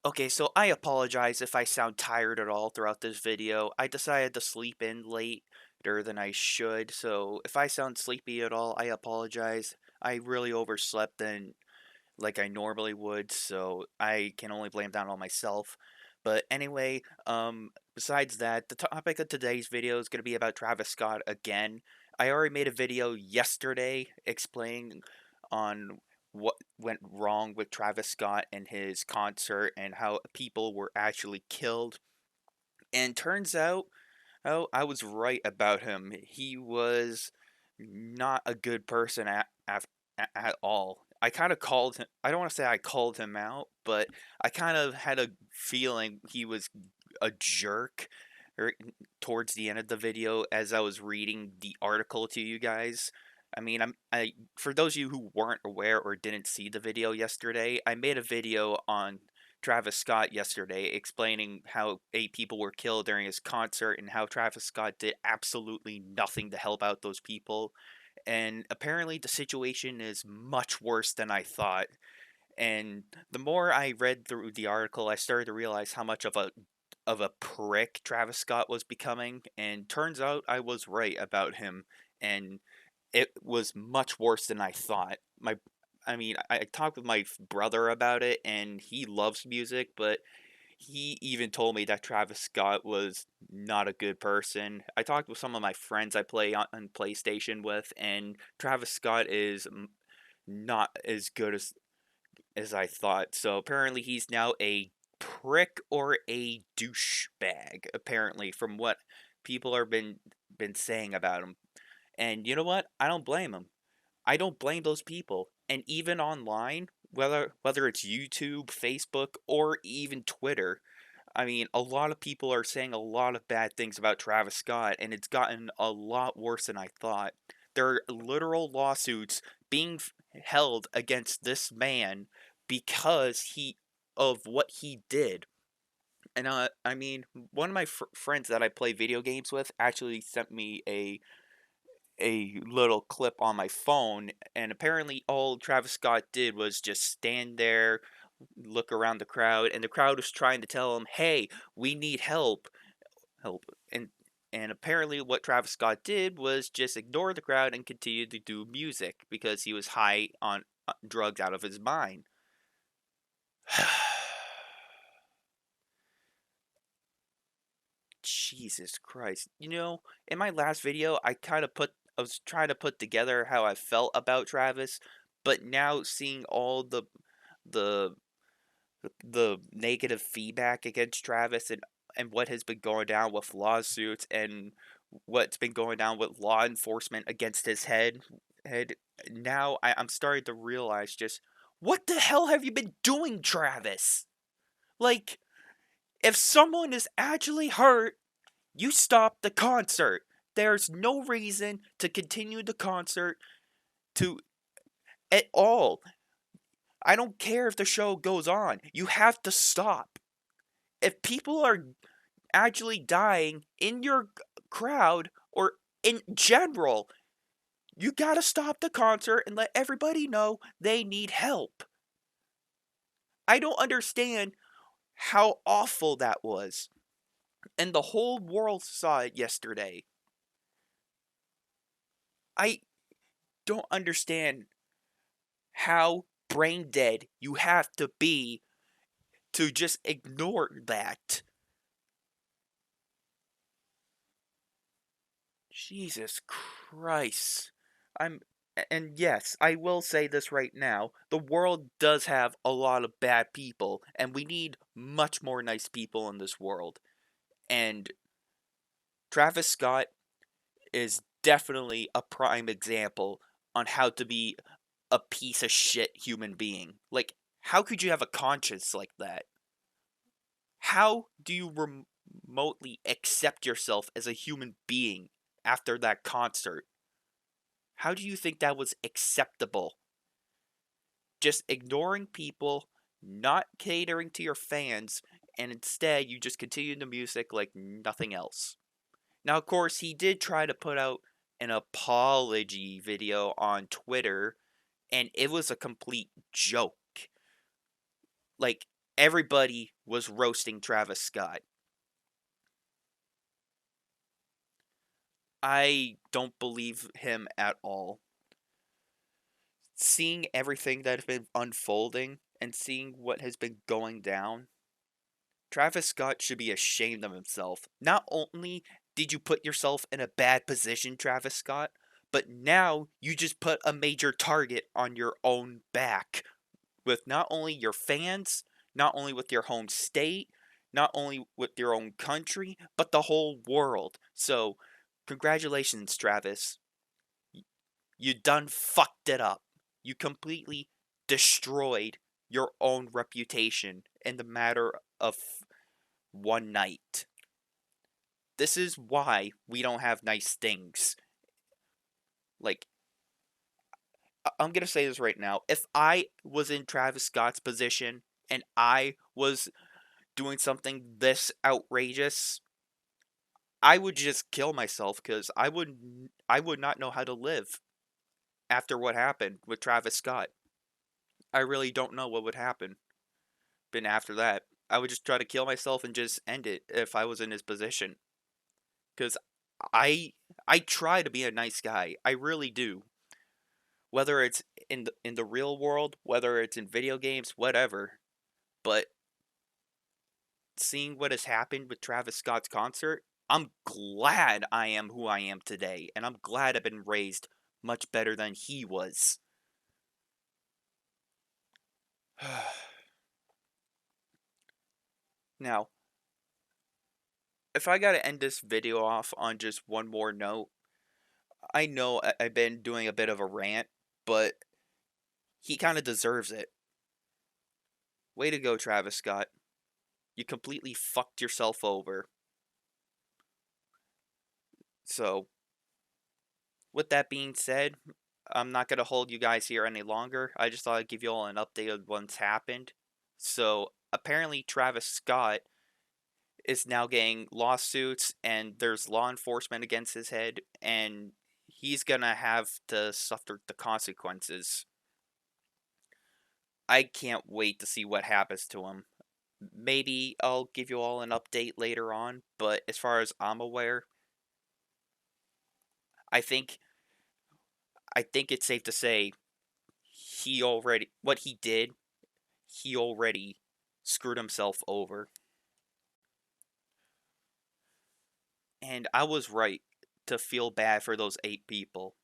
Okay, so I apologize if I sound tired at all throughout this video. I decided to sleep in later than I should, so if I sound sleepy at all, I apologize. I really overslept than like I normally would, so I can only blame that on myself. But anyway, besides that, the topic of today's video is going to be about Travis Scott again. I already made a video yesterday explaining on what went wrong with Travis Scott and his concert and how people were actually killed. And turns out, oh, I was right about him. He was not a good person at all. I kind of called him. I don't want to say I called him out, but I kind of had a feeling he was a jerk er, towards the end of the video as I was reading the article to you guys. I mean, I for those of you who weren't aware or didn't see the video yesterday, I made a video on Travis Scott yesterday explaining how 8 people were killed during his concert and how Travis Scott did absolutely nothing to help out those people. And apparently the situation is much worse than I thought. And the more I read through the article, I started to realize how much of a prick Travis Scott was becoming, and turns out I was right about him, and it was much worse than I thought. I talked with my brother about it, and he loves music, but he even told me that Travis Scott was not a good person. I talked with some of my friends I play on PlayStation with, and Travis Scott is not as good as I thought. So apparently he's now a prick or a douchebag. Apparently, from what people are been saying about him. And you know what? I don't blame him. I don't blame those people. And even online, whether it's YouTube, Facebook, or even Twitter, I mean, a lot of people are saying a lot of bad things about Travis Scott, and it's gotten a lot worse than I thought. There are literal lawsuits being held against this man because he of what he did. And I mean, one of my friends that I play video games with actually sent me a little clip on my phone, and apparently all Travis Scott did was just stand there, look around the crowd, and the crowd was trying to tell him, "Hey, we need help." And apparently what Travis Scott did was just ignore the crowd and continue to do music because he was high on drugs out of his mind. Jesus Christ. You know, in my last video, I was trying to put together how I felt about Travis, but now seeing all the the negative feedback against Travis and what has been going down with lawsuits and what's been going down with law enforcement against his head now I'm starting to realize just what the hell have you been doing, Travis? Like, if someone is actually hurt, you stop the concert. There's no reason to continue the concert to at all. I don't care if the show goes on. You have to stop. If people are actually dying in your crowd or in general, you gotta stop the concert and let everybody know they need help. I don't understand how awful that was. And the whole world saw it yesterday. I don't understand how brain dead you have to be to just ignore that. Jesus Christ. I'm and yes, I will say this right now. The world does have a lot of bad people, and we need much more nice people in this world. And Travis Scott is definitely a prime example on how to be a piece of shit human being. Like, how could you have a conscience like that? How do you remotely accept yourself as a human being after that concert? How do you think that was acceptable? Just ignoring people, not catering to your fans, and instead you just continue the music like nothing else. Now, of course, he did try to put out an apology video on Twitter, and it was a complete joke. Like, everybody was roasting Travis Scott. I don't believe him at all. Seeing everything that has been unfolding and seeing what has been going down, Travis Scott should be ashamed of himself. Not only did you put yourself in a bad position, Travis Scott, but now you just put a major target on your own back with not only your fans, not only with your home state, not only with your own country, but the whole world. So, congratulations, Travis. You done fucked it up. You completely destroyed your own reputation in the matter of one night. This is why we don't have nice things. Like, I'm gonna say this right now. If I was in Travis Scott's position and I was doing something this outrageous, I would just kill myself because I would not know how to live after what happened with Travis Scott. I really don't know what would happen. Been after that, I would just try to kill myself and just end it if I was in his position. Because I I try to be a nice guy. I really do. Whether it's in the real world, whether it's in video games, whatever. But seeing what has happened with Travis Scott's concert, I'm glad I am who I am today, and I'm glad I've been raised much better than he was. Now, if I gotta end this video off on just one more note, I know I've been doing a bit of a rant, but he kind of deserves it. Way to go, Travis Scott. You completely fucked yourself over. So, with that being said, I'm not going to hold you guys here any longer. I just thought I'd give you all an update of what's happened. So, apparently, Travis Scott is now getting lawsuits, and there's law enforcement against his head, and he's going to have to suffer the consequences. I can't wait to see what happens to him. Maybe I'll give you all an update later on, but as far as I'm aware, I think I think it's safe to say what he did, he already screwed himself over. And I was right to feel bad for those 8 people.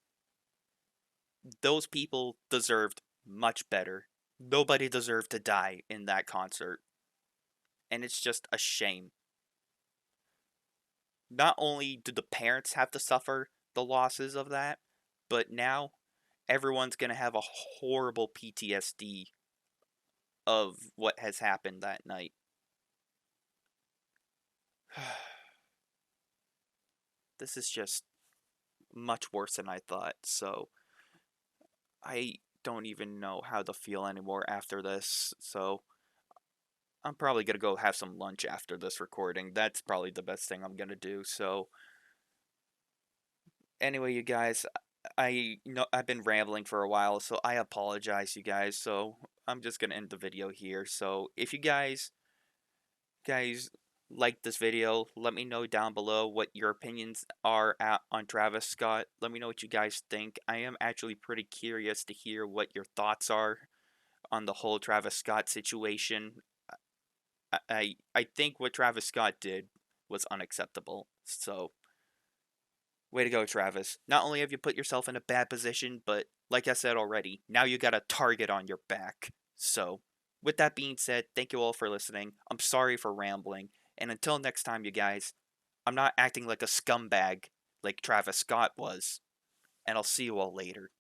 Those people deserved much better. Nobody deserved to die in that concert. And it's just a shame. Not only do the parents have to suffer the losses of that, but now everyone's going to have a horrible PTSD of what has happened that night. This is just much worse than I thought, so I don't even know how to feel anymore after this, so I'm probably gonna go have some lunch after this recording. That's probably the best thing I'm gonna do, so anyway, you guys, I know I've been rambling for a while, so I apologize, you guys, so I'm just gonna end the video here, so if you guys like this video, let me know down below what your opinions are on Travis Scott. Let me know what you guys think. I am actually pretty curious to hear what your thoughts are on the whole Travis Scott situation. I think what Travis Scott did was unacceptable. So, way to go, Travis. Not only have you put yourself in a bad position, but like I said already, now you got a target on your back. So, with that being said, thank you all for listening. I'm sorry for rambling. And until next time, you guys, I'm not acting like a scumbag like Travis Scott was. And I'll see you all later.